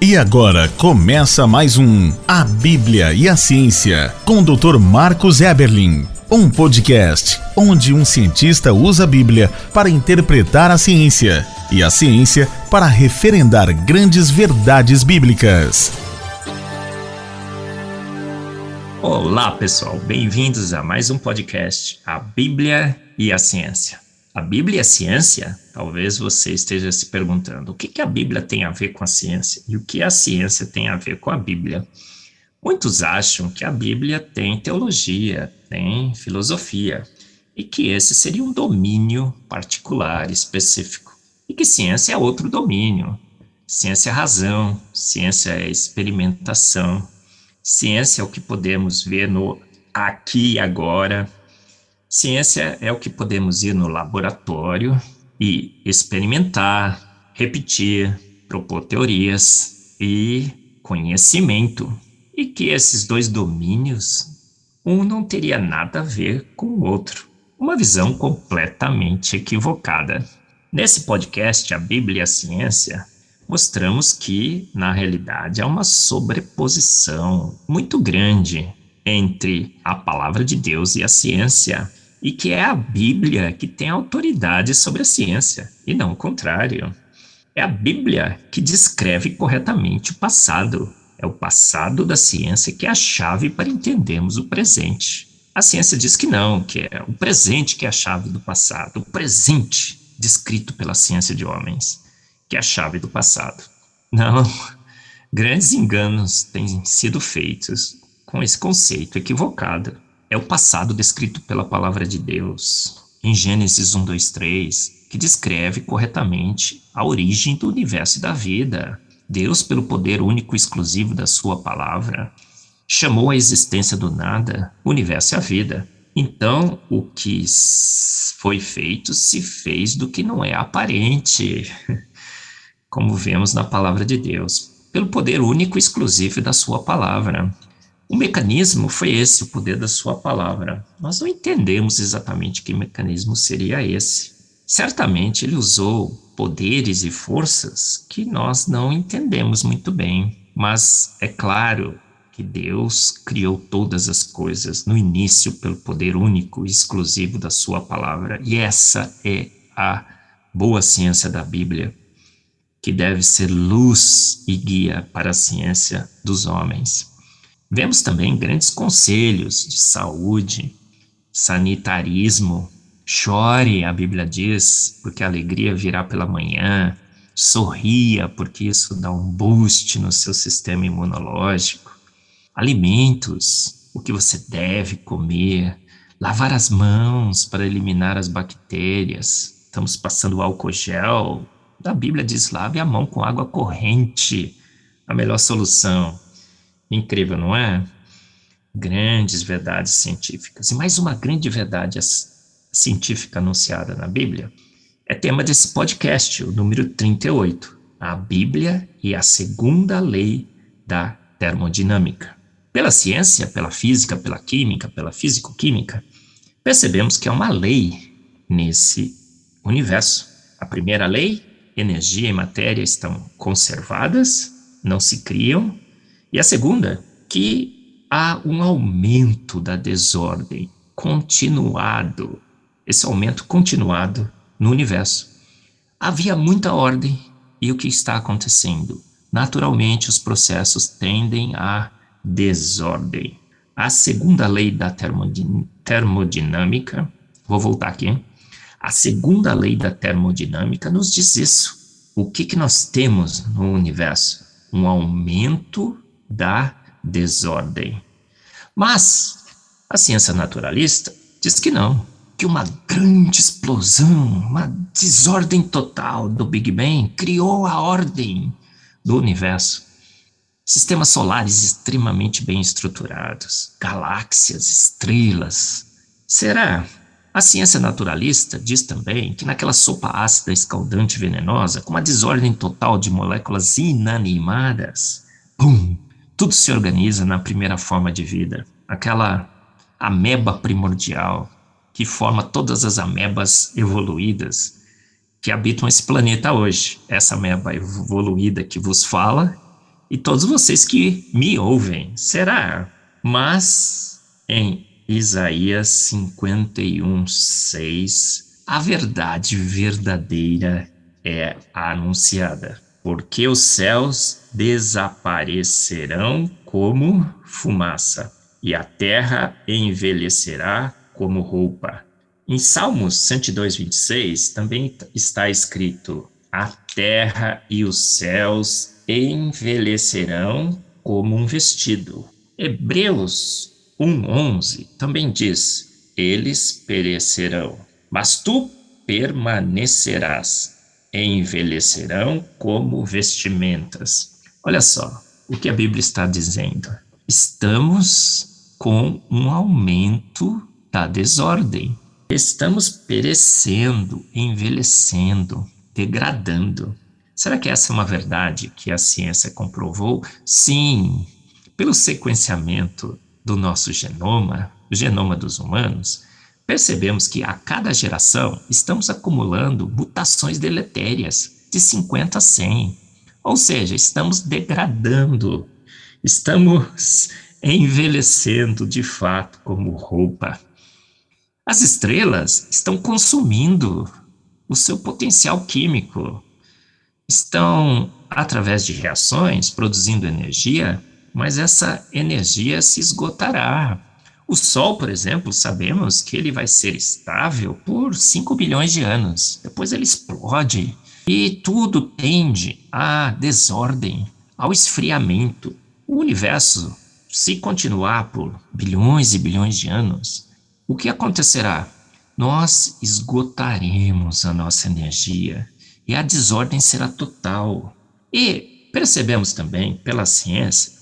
E agora começa mais um A Bíblia e a Ciência, com o Dr. Marcos Eberlin. Um podcast onde um cientista usa a Bíblia para interpretar a ciência e a ciência para referendar grandes verdades bíblicas. Olá, pessoal. Bem-vindos a mais um podcast, A Bíblia e a Ciência. A Bíblia e a ciência? Talvez você esteja se perguntando, o que a Bíblia tem a ver com a ciência? E o que a ciência tem a ver com a Bíblia? Muitos acham que a Bíblia tem teologia, tem filosofia, e que esse seria um domínio particular, específico, e que ciência é outro domínio. Ciência é razão, ciência é experimentação, ciência é o que podemos ver no aqui e agora. Ciência é o que podemos ir no laboratório e experimentar, repetir, propor teorias e conhecimento. E que esses dois domínios, um não teria nada a ver com o outro. Uma visão completamente equivocada. Nesse podcast, A Bíblia e a Ciência, mostramos que, na realidade, há uma sobreposição muito grande entre a palavra de Deus e a ciência, e que é a Bíblia que tem autoridade sobre a ciência, e não o contrário. É a Bíblia que descreve corretamente o passado. É o passado da ciência que é a chave para entendermos o presente. A ciência diz que não, que é o presente que é a chave do passado, o presente descrito pela ciência de homens, que é a chave do passado. Não, grandes enganos têm sido feitos com esse conceito equivocado. É o passado descrito pela palavra de Deus, em Gênesis 1, 2, 3, que descreve corretamente a origem do universo e da vida. Deus, pelo poder único e exclusivo da sua palavra, chamou a existência do nada, o universo e a vida. Então, o que foi feito se fez do que não é aparente, como vemos na palavra de Deus, pelo poder único e exclusivo da sua palavra. O mecanismo foi esse, o poder da sua palavra. Nós não entendemos exatamente que mecanismo seria esse. Certamente ele usou poderes e forças que nós não entendemos muito bem, mas é claro que Deus criou todas as coisas no início pelo poder único e exclusivo da sua palavra, e essa é a boa ciência da Bíblia, que deve ser luz e guia para a ciência dos homens. Vemos também grandes conselhos de saúde, sanitarismo. Chore, a Bíblia diz, porque a alegria virá pela manhã. Sorria, porque isso dá um boost no seu sistema imunológico. Alimentos, o que você deve comer. Lavar as mãos para eliminar as bactérias. Estamos passando álcool gel. A Bíblia diz, lave a mão com água corrente. A melhor solução. Incrível, não é? Grandes verdades científicas. E mais uma grande verdade científica anunciada na Bíblia é tema desse podcast, o número 38, a Bíblia e a segunda lei da termodinâmica. Pela ciência, pela física, pela química, pela físico-química, percebemos que há uma lei nesse universo. A primeira lei, energia e matéria estão conservadas, não se criam. E a segunda, que há um aumento da desordem continuado, esse aumento continuado no universo. Havia muita ordem e o que está acontecendo? Naturalmente, os processos tendem à desordem. A segunda lei da termodinâmica, vou voltar aqui, a segunda lei da termodinâmica nos diz isso. O que nós temos no universo? Um aumento da desordem. Mas a ciência naturalista diz que não, que uma grande explosão, uma desordem total do Big Bang criou a ordem do universo. Sistemas solares extremamente bem estruturados, galáxias, estrelas. Será? A ciência naturalista diz também que naquela sopa ácida, escaldante e venenosa, com uma desordem total de moléculas inanimadas, tudo se organiza na primeira forma de vida, aquela ameba primordial que forma todas as amebas evoluídas que habitam esse planeta hoje. Essa ameba evoluída que vos fala e todos vocês que me ouvem. Será? Mas em Isaías 51:6, a verdade verdadeira é anunciada. Porque os céus desaparecerão como fumaça, e a terra envelhecerá como roupa. Em Salmos 102:26 também está escrito: a terra e os céus envelhecerão como um vestido. Hebreus 1:11 também diz: eles perecerão, mas tu permanecerás, envelhecerão como vestimentas. Olha só o que a Bíblia está dizendo. Estamos com um aumento da desordem. Estamos perecendo, envelhecendo, degradando. Será que essa é uma verdade que a ciência comprovou? Sim. Pelo sequenciamento do nosso genoma, o genoma dos humanos, percebemos que a cada geração estamos acumulando mutações deletérias de 50 a 100. Ou seja, estamos degradando, estamos envelhecendo de fato como roupa. As estrelas estão consumindo o seu potencial químico, estão, através de reações, produzindo energia, mas essa energia se esgotará. O Sol, por exemplo, sabemos que ele vai ser estável por 5 bilhões de anos. Depois ele explode e tudo tende à desordem, ao esfriamento. O universo, se continuar por bilhões e bilhões de anos, o que acontecerá? Nós esgotaremos a nossa energia e a desordem será total. E percebemos também, pela ciência,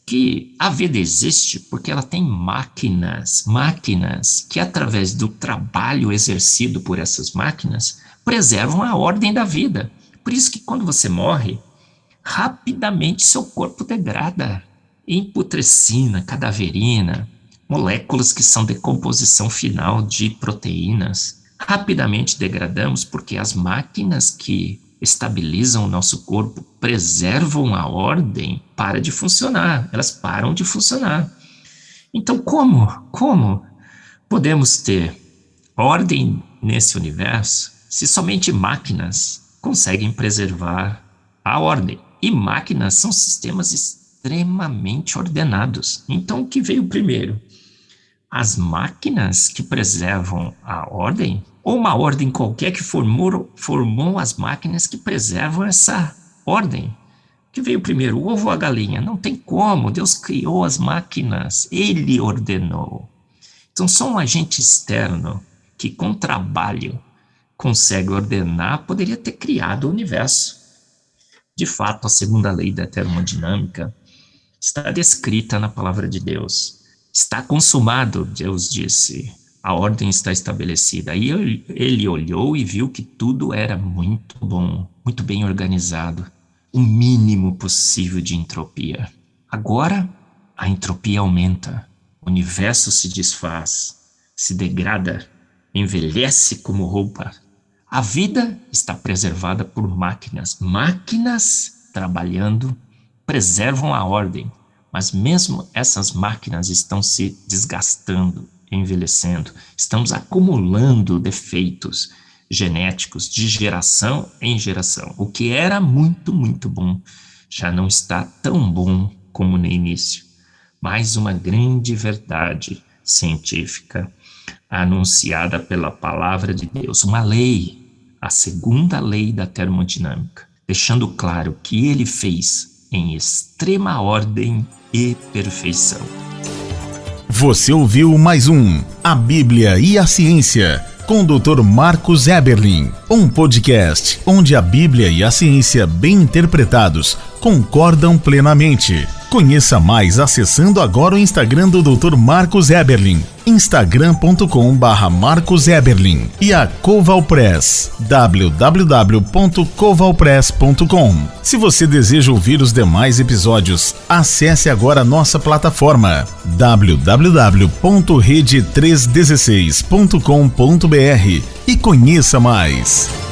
que a vida existe porque ela tem máquinas que, através do trabalho exercido por essas máquinas, preservam a ordem da vida. Por isso que quando você morre, rapidamente seu corpo degrada em putrescina, cadaverina, moléculas que são decomposição final de proteínas. Rapidamente degradamos porque as máquinas que estabilizam o nosso corpo, preservam a ordem, para de funcionar, elas param de funcionar. Então, como podemos ter ordem nesse universo se somente máquinas conseguem preservar a ordem? E máquinas são sistemas extremamente ordenados. Então, o que veio primeiro? As máquinas que preservam a ordem, ou uma ordem qualquer que formou as máquinas que preservam essa ordem? O que veio primeiro, o ovo ou a galinha? Não tem como, Deus criou as máquinas, Ele ordenou. Então, só um agente externo que com trabalho consegue ordenar poderia ter criado o universo. De fato, a segunda lei da termodinâmica está descrita na palavra de Deus. Está consumado, Deus disse, a ordem está estabelecida. Aí ele olhou e viu que tudo era muito bom, muito bem organizado, o mínimo possível de entropia. Agora, a entropia aumenta, o universo se desfaz, se degrada, envelhece como roupa. A vida está preservada por máquinas. Máquinas trabalhando preservam a ordem. Mas mesmo essas máquinas estão se desgastando, envelhecendo. Estamos acumulando defeitos genéticos de geração em geração. O que era muito, muito bom já não está tão bom como no início. Mais uma grande verdade científica anunciada pela palavra de Deus. Uma lei, a segunda lei da termodinâmica, deixando claro que ele fez em extrema ordem e perfeição. Você ouviu mais um A Bíblia e a Ciência, com o Dr. Marcos Eberlin, um podcast onde a Bíblia e a ciência bem interpretados concordam plenamente. Conheça mais acessando agora o Instagram do Dr. Marcos Eberlin, instagram.com/Marcos Eberlin, e a Coval Press, www.covalpress.com. Se você deseja ouvir os demais episódios, acesse agora a nossa plataforma www.rede316.com.br e conheça mais.